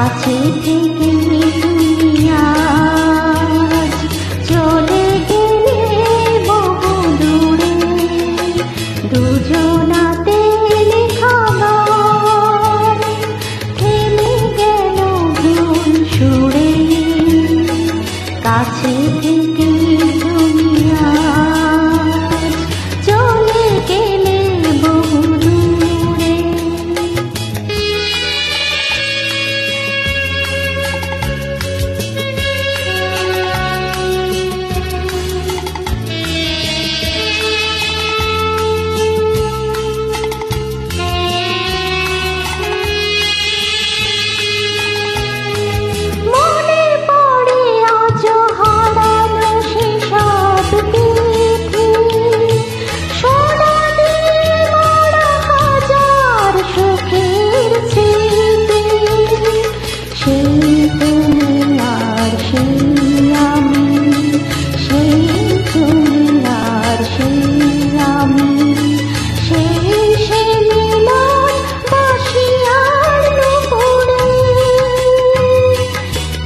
কাছে থেকে তুমি আজ চলে গেলে বহু দূরে, দুজনাতে লেখা গান থেমে গেল ভুল সুরে। কাছে থেকে তুমি আজ চলে গেলে বহু দূরে।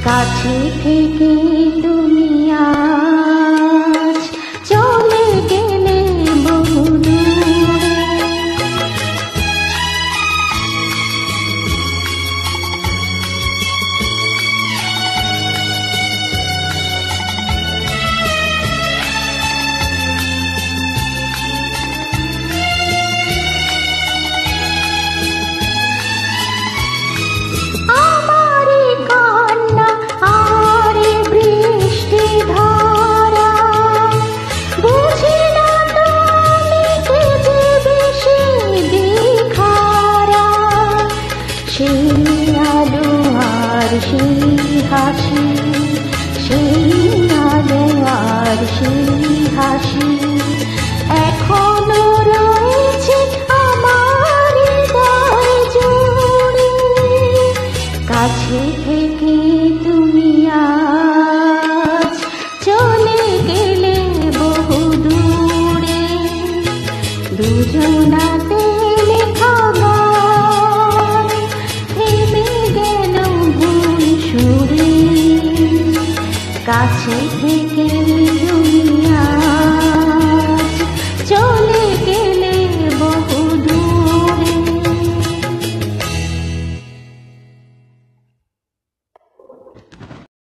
কাছে থেকে তুমি আজ চলে গেলে বহু দূরে। সেই আলো আর সেই হাসি